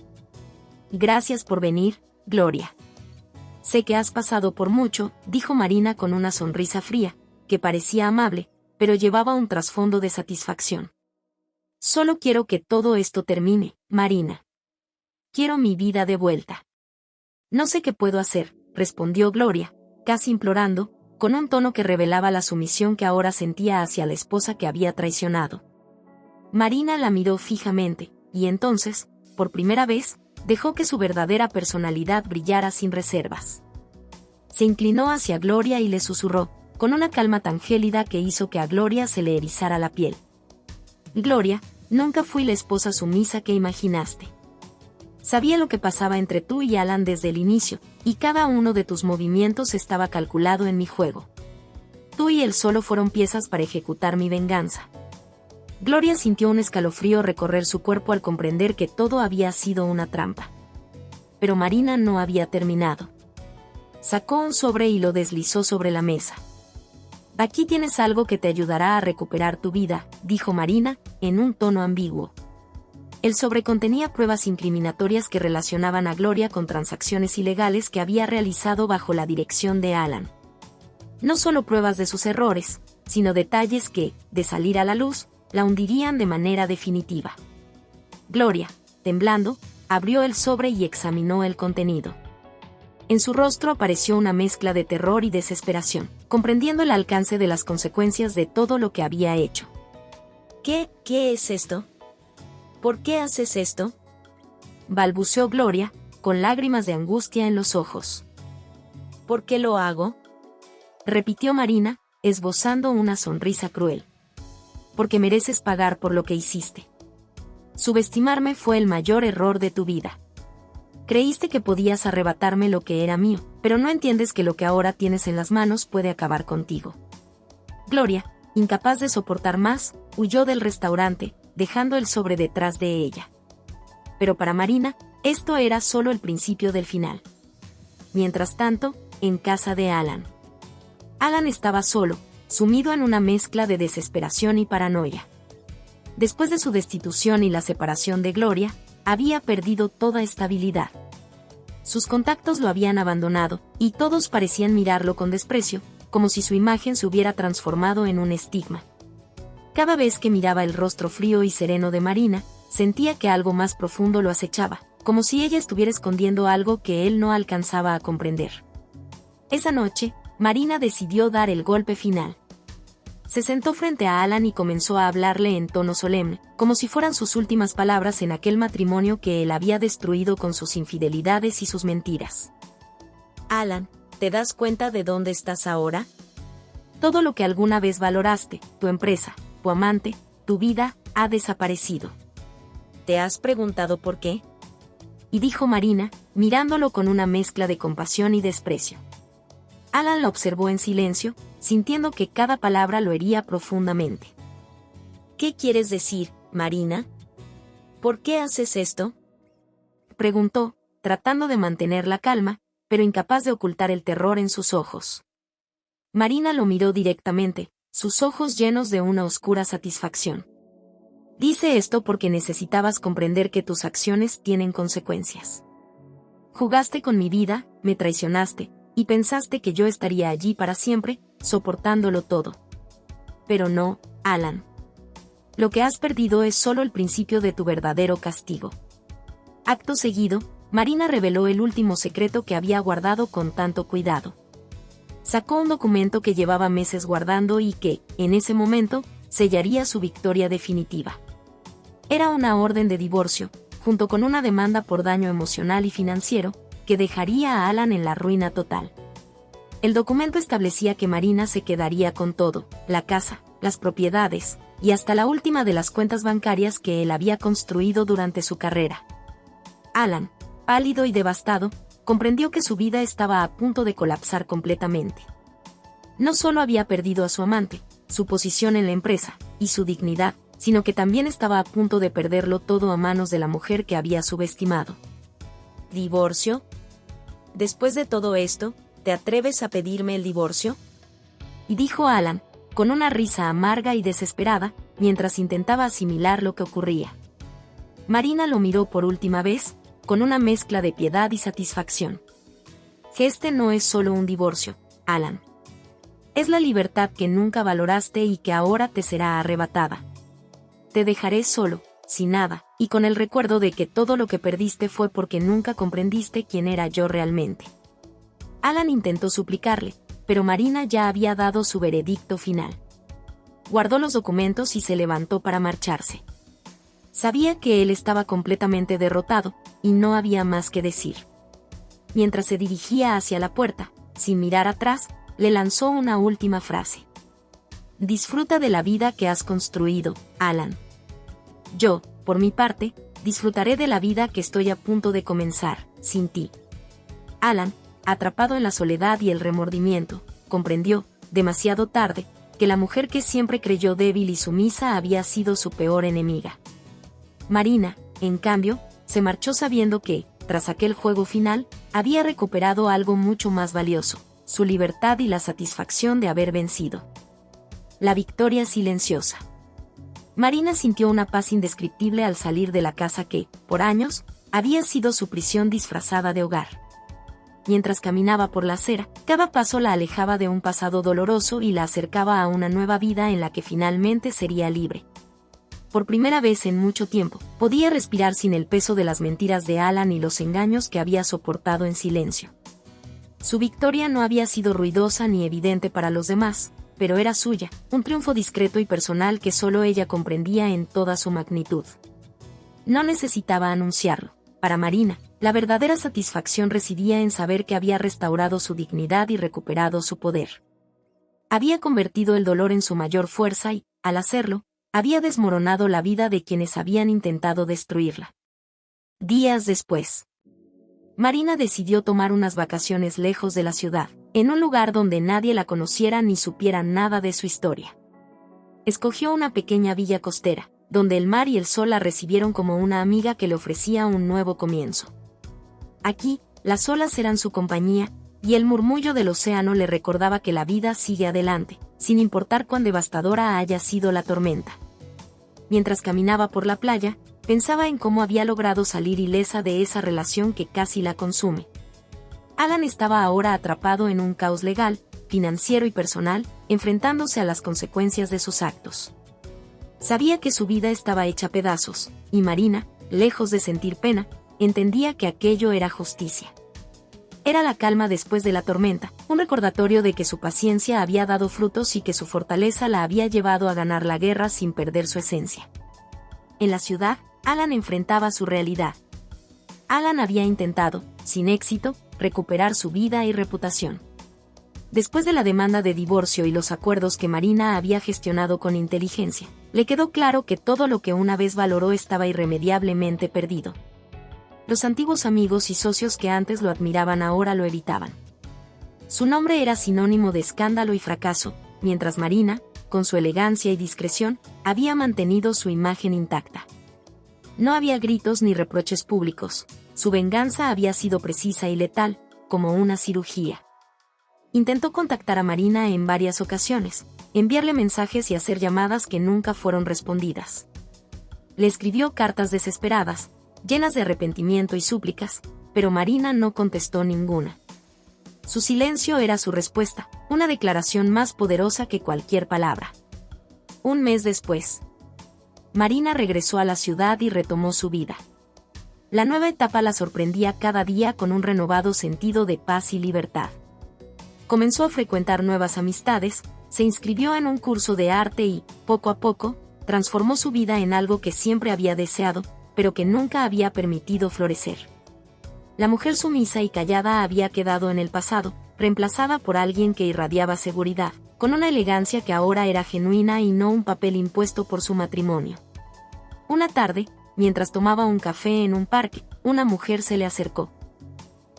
Gracias por venir, Gloria. Sé que has pasado por mucho, dijo Marina con una sonrisa fría, que parecía amable, pero llevaba un trasfondo de satisfacción. Solo quiero que todo esto termine, Marina. Quiero mi vida de vuelta. No sé qué puedo hacer, respondió Gloria, casi implorando, con un tono que revelaba la sumisión que ahora sentía hacia la esposa que había traicionado. Marina la miró fijamente, y entonces, por primera vez, dejó que su verdadera personalidad brillara sin reservas. Se inclinó hacia Gloria y le susurró, con una calma tan gélida que hizo que a Gloria se le erizara la piel. Gloria, nunca fui la esposa sumisa que imaginaste. Sabía lo que pasaba entre tú y Alan desde el inicio, y cada uno de tus movimientos estaba calculado en mi juego. Tú y él solo fueron piezas para ejecutar mi venganza. Gloria sintió un escalofrío recorrer su cuerpo al comprender que todo había sido una trampa. Pero Marina no había terminado. Sacó un sobre y lo deslizó sobre la mesa. Aquí tienes algo que te ayudará a recuperar tu vida, dijo Marina, en un tono ambiguo. El sobre contenía pruebas incriminatorias que relacionaban a Gloria con transacciones ilegales que había realizado bajo la dirección de Alan. No solo pruebas de sus errores, sino detalles que, de salir a la luz, la hundirían de manera definitiva. Gloria, temblando, abrió el sobre y examinó el contenido. En su rostro apareció una mezcla de terror y desesperación, comprendiendo el alcance de las consecuencias de todo lo que había hecho. ¿Qué es esto? ¿Por qué haces esto?, balbuceó Gloria, con lágrimas de angustia en los ojos. ¿Por qué lo hago?, repitió Marina, esbozando una sonrisa cruel. Porque mereces pagar por lo que hiciste. Subestimarme fue el mayor error de tu vida. Creíste que podías arrebatarme lo que era mío, pero no entiendes que lo que ahora tienes en las manos puede acabar contigo. Gloria, incapaz de soportar más, huyó del restaurante, dejando el sobre detrás de ella. Pero para Marina, esto era solo el principio del final. Mientras tanto, en casa de Alan. Alan estaba solo, sumido en una mezcla de desesperación y paranoia. Después de su destitución y la separación de Gloria, había perdido toda estabilidad. Sus contactos lo habían abandonado, y todos parecían mirarlo con desprecio, como si su imagen se hubiera transformado en un estigma. Cada vez que miraba el rostro frío y sereno de Marina, sentía que algo más profundo lo acechaba, como si ella estuviera escondiendo algo que él no alcanzaba a comprender. Esa noche, Marina decidió dar el golpe final. Se sentó frente a Alan y comenzó a hablarle en tono solemne, como si fueran sus últimas palabras en aquel matrimonio que él había destruido con sus infidelidades y sus mentiras. Alan, ¿te das cuenta de dónde estás ahora? Todo lo que alguna vez valoraste, tu empresa, tu amante, tu vida, ha desaparecido. ¿Te has preguntado por qué? Y dijo Marina, mirándolo con una mezcla de compasión y desprecio. Alan la observó en silencio, sintiendo que cada palabra lo hería profundamente. ¿Qué quieres decir, Marina? ¿Por qué haces esto? Preguntó, tratando de mantener la calma, pero incapaz de ocultar el terror en sus ojos. Marina lo miró directamente, sus ojos llenos de una oscura satisfacción. Dice esto porque necesitabas comprender que tus acciones tienen consecuencias. Jugaste con mi vida, me traicionaste, y pensaste que yo estaría allí para siempre, soportándolo todo. Pero no, Alan. Lo que has perdido es solo el principio de tu verdadero castigo. Acto seguido, Marina reveló el último secreto que había guardado con tanto cuidado. Sacó un documento que llevaba meses guardando y que, en ese momento, sellaría su victoria definitiva. Era una orden de divorcio, junto con una demanda por daño emocional y financiero, que dejaría a Alan en la ruina total. El documento establecía que Marina se quedaría con todo, la casa, las propiedades, y hasta la última de las cuentas bancarias que él había construido durante su carrera. Alan, pálido y devastado, comprendió que su vida estaba a punto de colapsar completamente. No solo había perdido a su amante, su posición en la empresa, y su dignidad, sino que también estaba a punto de perderlo todo a manos de la mujer que había subestimado. ¿Divorcio? Después de todo esto, ¿te atreves a pedirme el divorcio? Y dijo Alan, con una risa amarga y desesperada, mientras intentaba asimilar lo que ocurría. Marina lo miró por última vez, con una mezcla de piedad y satisfacción. Que este no es solo un divorcio, Alan. Es la libertad que nunca valoraste y que ahora te será arrebatada. Te dejaré solo, sin nada, y con el recuerdo de que todo lo que perdiste fue porque nunca comprendiste quién era yo realmente. Alan intentó suplicarle, pero Marina ya había dado su veredicto final. Guardó los documentos y se levantó para marcharse. Sabía que él estaba completamente derrotado, y no había más que decir. Mientras se dirigía hacia la puerta, sin mirar atrás, le lanzó una última frase. Disfruta de la vida que has construido, Alan. Yo, por mi parte, disfrutaré de la vida que estoy a punto de comenzar, sin ti. Alan, atrapado en la soledad y el remordimiento, comprendió, demasiado tarde, que la mujer que siempre creyó débil y sumisa había sido su peor enemiga. Marina, en cambio, se marchó sabiendo que, tras aquel juego final, había recuperado algo mucho más valioso, su libertad y la satisfacción de haber vencido. La victoria silenciosa. Marina sintió una paz indescriptible al salir de la casa que, por años, había sido su prisión disfrazada de hogar. Mientras caminaba por la acera, cada paso la alejaba de un pasado doloroso y la acercaba a una nueva vida en la que finalmente sería libre. Por primera vez en mucho tiempo, podía respirar sin el peso de las mentiras de Alan y los engaños que había soportado en silencio. Su victoria no había sido ruidosa ni evidente para los demás, pero era suya, un triunfo discreto y personal que solo ella comprendía en toda su magnitud. No necesitaba anunciarlo. Para Marina, la verdadera satisfacción residía en saber que había restaurado su dignidad y recuperado su poder. Había convertido el dolor en su mayor fuerza y, al hacerlo, había desmoronado la vida de quienes habían intentado destruirla. Días después, Marina decidió tomar unas vacaciones lejos de la ciudad, en un lugar donde nadie la conociera ni supiera nada de su historia. Escogió una pequeña villa costera, donde el mar y el sol la recibieron como una amiga que le ofrecía un nuevo comienzo. Aquí, las olas eran su compañía, y el murmullo del océano le recordaba que la vida sigue adelante, sin importar cuán devastadora haya sido la tormenta. Mientras caminaba por la playa, pensaba en cómo había logrado salir ilesa de esa relación que casi la consume. Alan estaba ahora atrapado en un caos legal, financiero y personal, enfrentándose a las consecuencias de sus actos. Sabía que su vida estaba hecha pedazos, y Marina, lejos de sentir pena, entendía que aquello era justicia. Era la calma después de la tormenta, un recordatorio de que su paciencia había dado frutos y que su fortaleza la había llevado a ganar la guerra sin perder su esencia. En la ciudad, Alan enfrentaba su realidad. Alan había intentado, sin éxito, recuperar su vida y reputación. Después de la demanda de divorcio y los acuerdos que Marina había gestionado con inteligencia, Le quedó claro que todo lo que una vez valoró estaba irremediablemente perdido. Los antiguos amigos y socios que antes lo admiraban ahora lo evitaban. Su nombre era sinónimo de escándalo y fracaso, mientras Marina, con su elegancia y discreción, había mantenido su imagen intacta. No había gritos ni reproches públicos. Su venganza había sido precisa y letal, como una cirugía. Intentó contactar a Marina en varias ocasiones, enviarle mensajes y hacer llamadas que nunca fueron respondidas. Le escribió cartas desesperadas, llenas de arrepentimiento y súplicas, pero Marina no contestó ninguna. Su silencio era su respuesta, una declaración más poderosa que cualquier palabra. Un mes después, Marina regresó a la ciudad y retomó su vida. La nueva etapa la sorprendía cada día con un renovado sentido de paz y libertad. Comenzó a frecuentar nuevas amistades, se inscribió en un curso de arte y, poco a poco, transformó su vida en algo que siempre había deseado, pero que nunca había permitido florecer. La mujer sumisa y callada había quedado en el pasado, reemplazada por alguien que irradiaba seguridad, con una elegancia que ahora era genuina y no un papel impuesto por su matrimonio. Una tarde, mientras tomaba un café en un parque, una mujer se le acercó.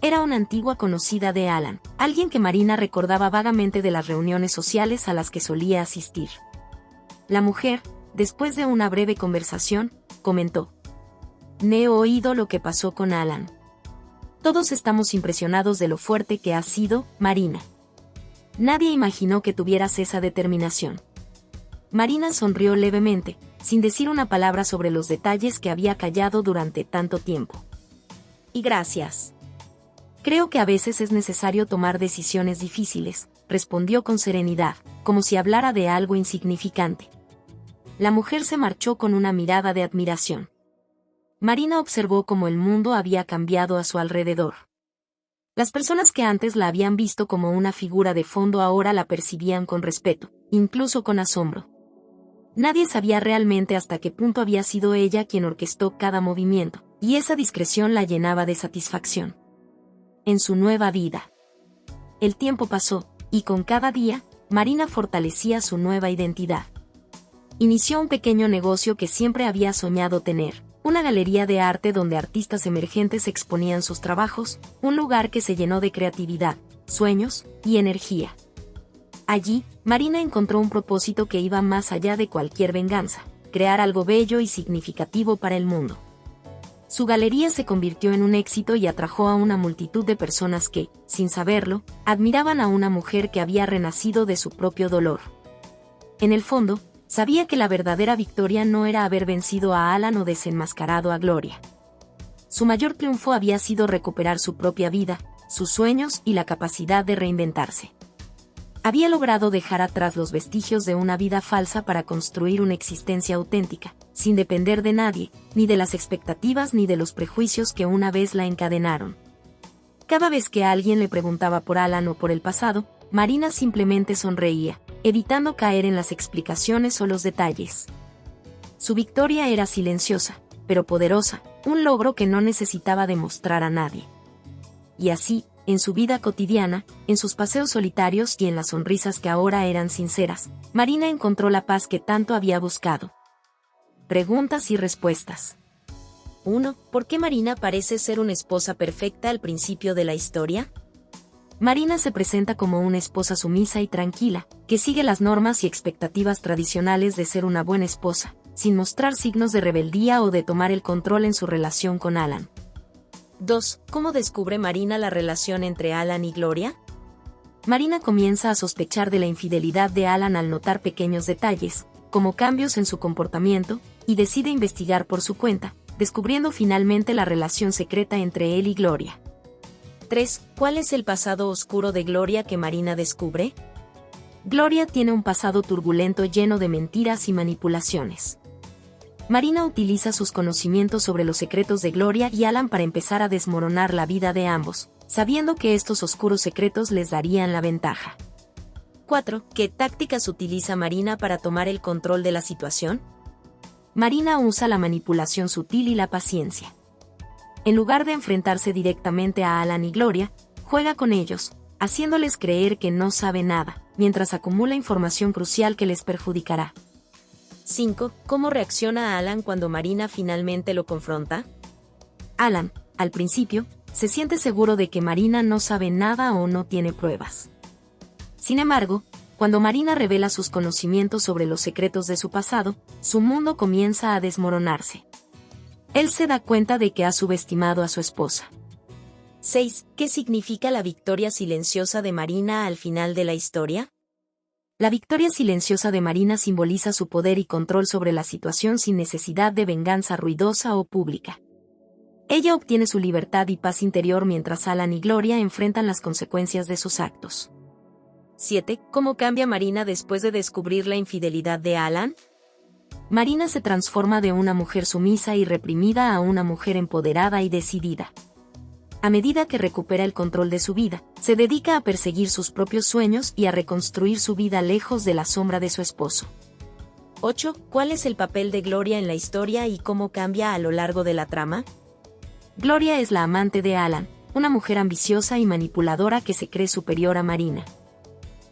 Era una antigua conocida de Alan, alguien que Marina recordaba vagamente de las reuniones sociales a las que solía asistir. La mujer, después de una breve conversación, comentó: «No he oído lo que pasó con Alan. Todos estamos impresionados de lo fuerte que has sido, Marina. Nadie imaginó que tuvieras esa determinación». Marina sonrió levemente, sin decir una palabra sobre los detalles que había callado durante tanto tiempo. «Y gracias. Creo que a veces es necesario tomar decisiones difíciles», respondió con serenidad, como si hablara de algo insignificante. La mujer se marchó con una mirada de admiración. Marina observó cómo el mundo había cambiado a su alrededor. Las personas que antes la habían visto como una figura de fondo ahora la percibían con respeto, incluso con asombro. Nadie sabía realmente hasta qué punto había sido ella quien orquestó cada movimiento, y esa discreción la llenaba de satisfacción. En su nueva vida. El tiempo pasó, y con cada día, Marina fortalecía su nueva identidad. Inició un pequeño negocio que siempre había soñado tener, una galería de arte donde artistas emergentes exponían sus trabajos, un lugar que se llenó de creatividad, sueños y energía. Allí, Marina encontró un propósito que iba más allá de cualquier venganza: crear algo bello y significativo para el mundo. Su galería se convirtió en un éxito y atrajo a una multitud de personas que, sin saberlo, admiraban a una mujer que había renacido de su propio dolor. En el fondo, sabía que la verdadera victoria no era haber vencido a Alan o desenmascarado a Gloria. Su mayor triunfo había sido recuperar su propia vida, sus sueños y la capacidad de reinventarse. Había logrado dejar atrás los vestigios de una vida falsa para construir una existencia auténtica, sin depender de nadie, ni de las expectativas ni de los prejuicios que una vez la encadenaron. Cada vez que alguien le preguntaba por Alan o por el pasado, Marina simplemente sonreía, evitando caer en las explicaciones o los detalles. Su victoria era silenciosa, pero poderosa, un logro que no necesitaba demostrar a nadie. Y así, en su vida cotidiana, en sus paseos solitarios y en las sonrisas que ahora eran sinceras, Marina encontró la paz que tanto había buscado. Preguntas y respuestas. 1. ¿Por qué Marina parece ser una esposa perfecta al principio de la historia? Marina se presenta como una esposa sumisa y tranquila, que sigue las normas y expectativas tradicionales de ser una buena esposa, sin mostrar signos de rebeldía o de tomar el control en su relación con Alan. 2. ¿Cómo descubre Marina la relación entre Alan y Gloria? Marina comienza a sospechar de la infidelidad de Alan al notar pequeños detalles, como cambios en su comportamiento, y decide investigar por su cuenta, descubriendo finalmente la relación secreta entre él y Gloria. 3. ¿Cuál es el pasado oscuro de Gloria que Marina descubre? Gloria tiene un pasado turbulento lleno de mentiras y manipulaciones. Marina utiliza sus conocimientos sobre los secretos de Gloria y Alan para empezar a desmoronar la vida de ambos, sabiendo que estos oscuros secretos les darían la ventaja. 4. ¿Qué tácticas utiliza Marina para tomar el control de la situación? Marina usa la manipulación sutil y la paciencia. En lugar de enfrentarse directamente a Alan y Gloria, juega con ellos, haciéndoles creer que no sabe nada, mientras acumula información crucial que les perjudicará. 5. ¿Cómo reacciona Alan cuando Marina finalmente lo confronta? Alan, al principio, se siente seguro de que Marina no sabe nada o no tiene pruebas. Sin embargo, cuando Marina revela sus conocimientos sobre los secretos de su pasado, su mundo comienza a desmoronarse. Él se da cuenta de que ha subestimado a su esposa. 6. ¿Qué significa la victoria silenciosa de Marina al final de la historia? La victoria silenciosa de Marina simboliza su poder y control sobre la situación sin necesidad de venganza ruidosa o pública. Ella obtiene su libertad y paz interior mientras Alan y Gloria enfrentan las consecuencias de sus actos. 7. ¿Cómo cambia Marina después de descubrir la infidelidad de Alan? Marina se transforma de una mujer sumisa y reprimida a una mujer empoderada y decidida. A medida que recupera el control de su vida, se dedica a perseguir sus propios sueños y a reconstruir su vida lejos de la sombra de su esposo. 8. ¿Cuál es el papel de Gloria en la historia y cómo cambia a lo largo de la trama? Gloria es la amante de Alan, una mujer ambiciosa y manipuladora que se cree superior a Marina.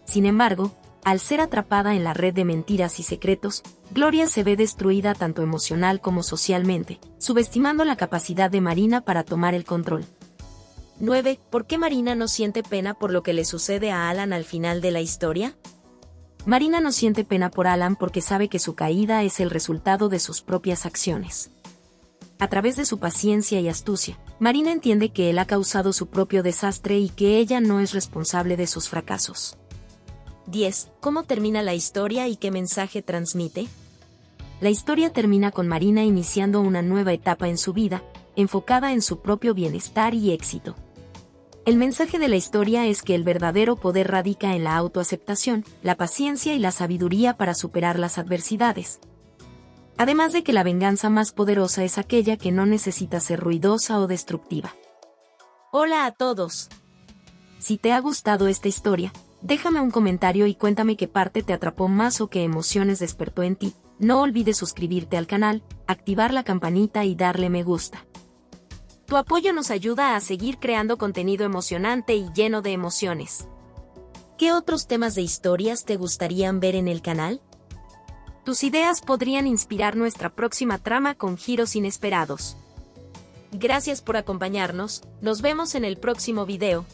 Sin embargo, al ser atrapada en la red de mentiras y secretos, Gloria se ve destruida tanto emocional como socialmente, subestimando la capacidad de Marina para tomar el control. 9. ¿Por qué Marina no siente pena por lo que le sucede a Alan al final de la historia? Marina no siente pena por Alan porque sabe que su caída es el resultado de sus propias acciones. A través de su paciencia y astucia, Marina entiende que él ha causado su propio desastre y que ella no es responsable de sus fracasos. 10. ¿Cómo termina la historia y qué mensaje transmite? La historia termina con Marina iniciando una nueva etapa en su vida, enfocada en su propio bienestar y éxito. El mensaje de la historia es que el verdadero poder radica en la autoaceptación, la paciencia y la sabiduría para superar las adversidades. Además de que la venganza más poderosa es aquella que no necesita ser ruidosa o destructiva. Hola a todos. Si te ha gustado esta historia, déjame un comentario y cuéntame qué parte te atrapó más o qué emociones despertó en ti. No olvides suscribirte al canal, activar la campanita y darle me gusta. Tu apoyo nos ayuda a seguir creando contenido emocionante y lleno de emociones. ¿Qué otros temas de historias te gustarían ver en el canal? Tus ideas podrían inspirar nuestra próxima trama con giros inesperados. Gracias por acompañarnos, nos vemos en el próximo video.